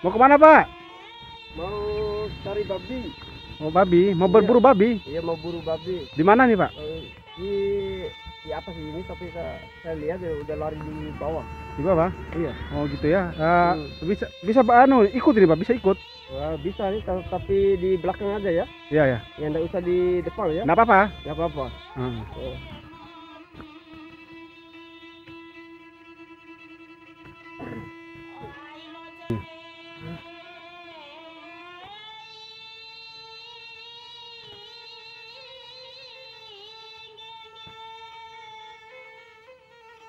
Mau kemana Pak? Mau cari babi. Oh babi, mau Iya. berburu babi. Iya, mau buru babi. Di mana nih Pak? Di di atas ini, tapi saya lihat dia udah lari di bawah. Di bawah. Iya. Oh gitu ya. Bisa Pak ikut ini Pak, bisa ikut. Wah, bisa nih, tapi di belakang aja ya. Iya ya. Ya enggak usah di depan ya. Nggak apa-apa. Enggak apa-apa. Hmm. Oh.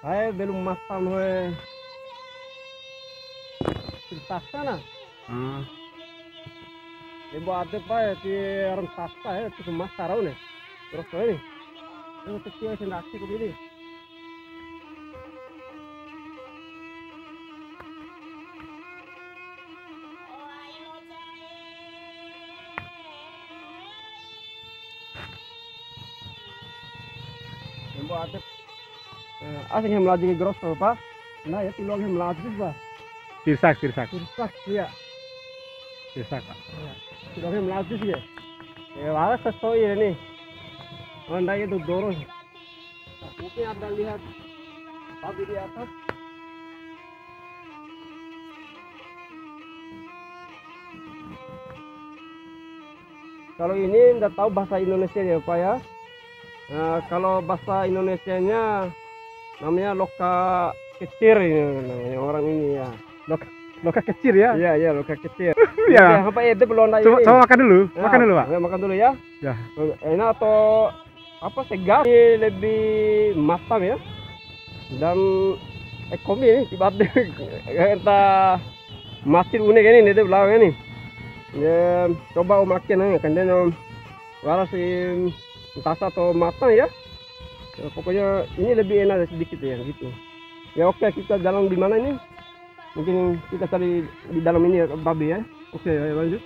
Saya belum makan sasa na. Hmm. Ibu ada pa ya di orang sasa ya itu masak raw nih. Terus ini. Ini kecil sendaki ko ini. Ibu ada asing yang melaju ke grosso pa. Nah ya tilong yang melaju pa. Sirsak. Sirsak ya. Sirsak Pak. Tilong yang melaju sih ya. Ya wala sesuai ini. Anda itu dorong. Mungkin Anda lihat babi di atas. Kalau ini enggak tahu bahasa Indonesia ya Pak ya. Kalau bahasa Indonesianya namanya loka kecil ini namanya orang ini ya. Loka kecil ya. Iya, loka kecil. Ya. Apa itu belum ada Coba, ini? coba makan dulu. Ya, Makan dulu Pak. makan dulu ya. Ya. Enak atau apa segar ini lebih matang ya. Dan ekonomi ini tiba-tiba entah masih unik ini di belakang ini. Ya, coba makan ini kan dia waras entah atau matang ya. Ya, pokoknya ini lebih enak sedikit ya gitu. Ya oke, kita jalan di mana ini? Mungkin kita cari di dalam ini ya, babi ya. Oke, ayo lanjut.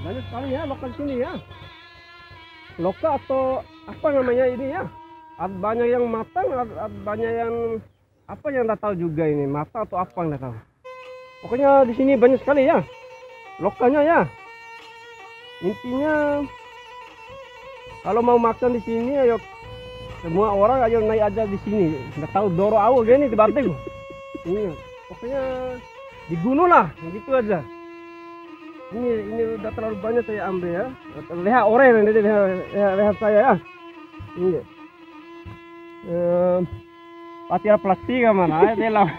Banyak sekali ya lokal sini ya. Loka atau apa namanya ini ya? Ada banyak yang matang, ada banyak yang apa yang nggak tahu juga ini mata atau apa nggak tahu. Pokoknya di sini banyak sekali ya lokalnya ya. Intinya kalau mau makan di sini ayo semua orang ayo naik aja di sini. Nggak tahu doro awo gini di Barteng. Ini pokoknya di gunung lah, gitu aja. Ini udah terlalu banyak saya ambil ya. Lihat orang ini lihat saya ya. Ini. Pasti ada plastik mana dia lah.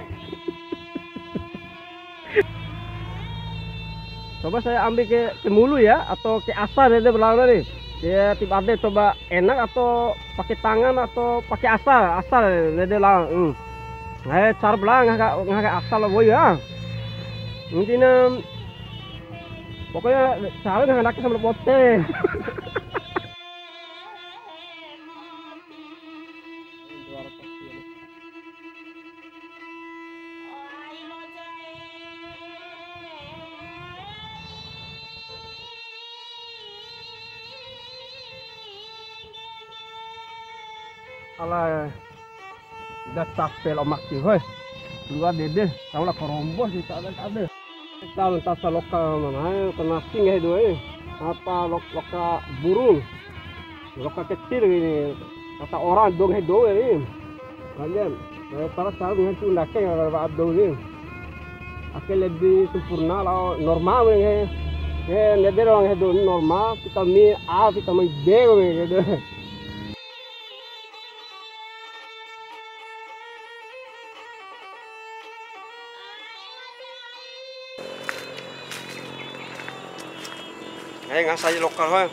Coba saya ambil ke mulu ya atau ke asar dia belakang nih. Dia tiba-tiba coba enak atau pakai tangan atau pakai asar dia lah. Cara belakang nggak asal lah boy ya. Mungkin pokoknya cara dengan anaknya sama pote. Alah, udah capek lo makin, hoi. Luar dede, tahu lah korombo sih tak ada. Kita tasa lokal mana kena singgah itu apa loka burung loka kecil ini kata orang dong hedo ini kalian para tahu dengan tu nak yang ada abdo ini akan lebih sempurna lah normal ini neder orang hedo normal vitamin A vitamin B gitu. Nggak saja lokal kan.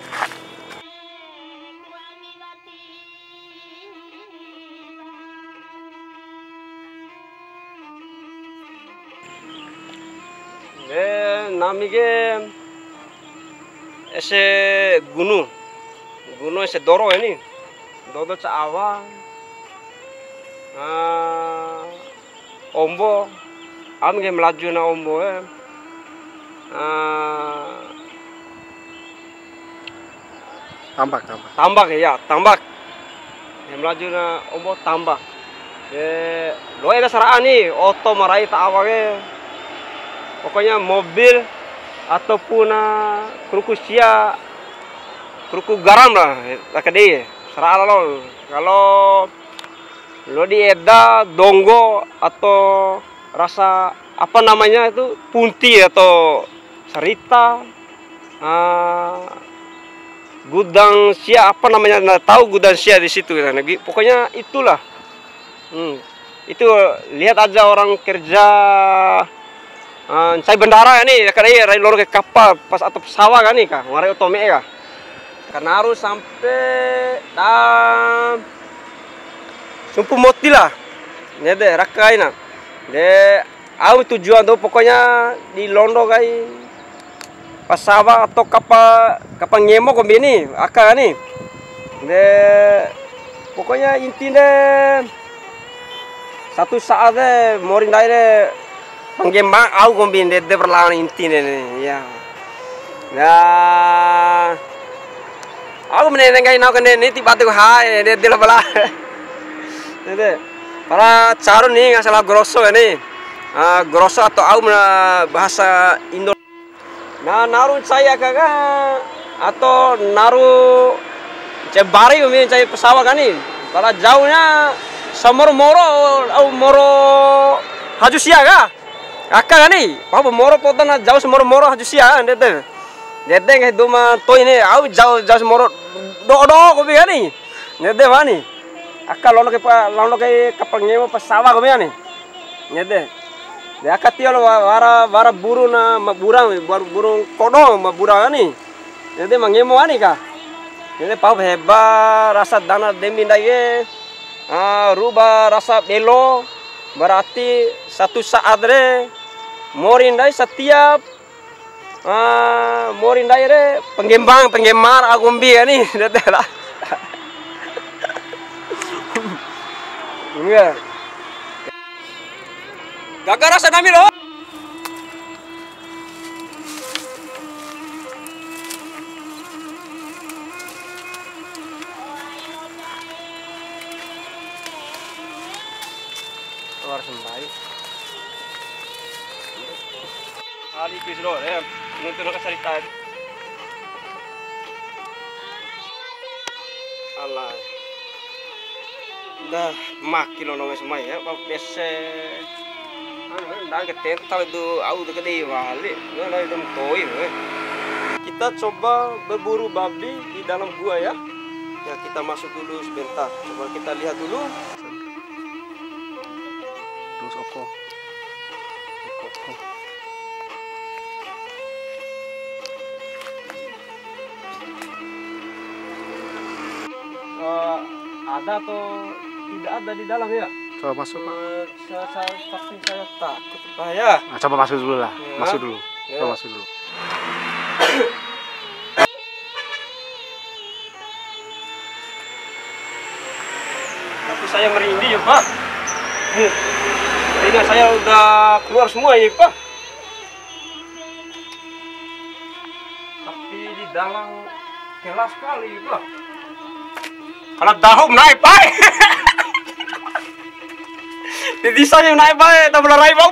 Namige ese gunung ese doro ini dodo caawa, ombo, am ge melaju na ombo Tambak. tambak ya, tambak. Yang melaju na ombo tambak. Lo ada saraan nih, oto marai tak awalnya. Pokoknya mobil ataupun keruku garam lah, kade serah lo. Kalau lo di eda donggo atau rasa apa namanya itu punti atau serita, gudang sia apa namanya, nggak tahu gudang sia di situ kan. Pokoknya itulah. Itu lihat aja orang kerja saya bendara ini kadang loro ke kapal pas atau pesawat kan nih kah ngarai otome kah karena harus sampai sumpu moti lah ya deh rakaina deh aku tujuan tuh pokoknya di Londo kai pesawat atau kapal ngemo kombini aka nih deh pokoknya intinya satu saat deh morindai deh penggembang aku kombin deh perlawan inti nih ya nah aku menenengkai nak kene ini tiba-tiba hai deh lah bala deh para carun nih nggak salah grosso ini grosso atau aku bahasa Indo nah naruh saya kakak atau naruh cebari kombin cai pesawat kan nih kalau jauhnya Samoro-moro au moro haju sia ka aka gani papa moro potana jauh samoro-moro haju sia dede nge duma to ini au jauh samoro do ko bi gani dede wani aka lono ke kapal ngemo pasawa ko bi gani dede de aka tiolo wara buru na burang burung kodo burang gani dede mangemo ani ka dede papa heba rasa dana deminda ye rubah rasa belo berarti satu saat re morindai setiap morindai re penggemar agumbi ya nih lah iya gagal rasa nami lo harus sembahi. Ali kisro nonton ka salita. Allah. Dah makin ono semai ya, pese. Dah ketentang itu au tu kede wali. Ngono itu toi. Kita coba berburu babi di dalam gua ya. Ya kita masuk dulu sebentar. Coba kita lihat dulu. Oko. Ada atau tidak ada di dalam ya? Coba masuk Pak. Tapi saya takut Pak ya. Nah, coba masuk dulu lah. Ya. Masuk dulu. Ya. Coba masuk dulu. Tapi saya merinding ya Pak. Ini saya udah keluar semua ini Pak. Tapi di dalam kelas sekali Pak. Kalau dahum naik Pak. Jadi saya naik Pak, tak boleh naik Pak.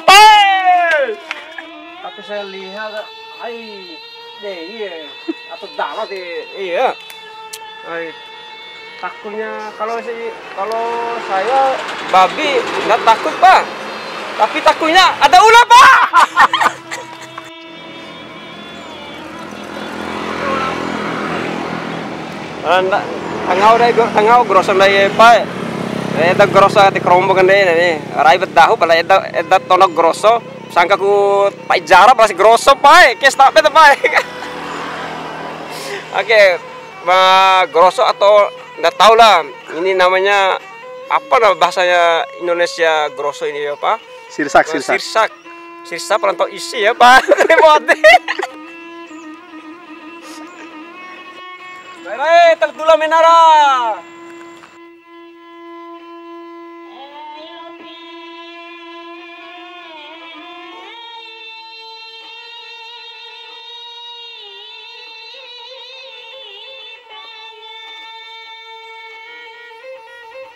Tapi saya lihat, iya, atau dalam deh, iya. Takutnya kalau saya babi nggak takut Pak, tapi takutnya ada ular Pak. Tangau grosso deh Pak, ada grosso di kerombongan deh nih, raibet dahu pala ada tonok grosso, sangka ku Pak Jara pasti grosso Pak, kes tak bete Pak. Oke, grosso atau nggak tahu lah, ini namanya apa nama bahasanya Indonesia grosso ini ya Pak? Sirsak. Sirsak perantau isi ya Pak. Baik, tertulah menara.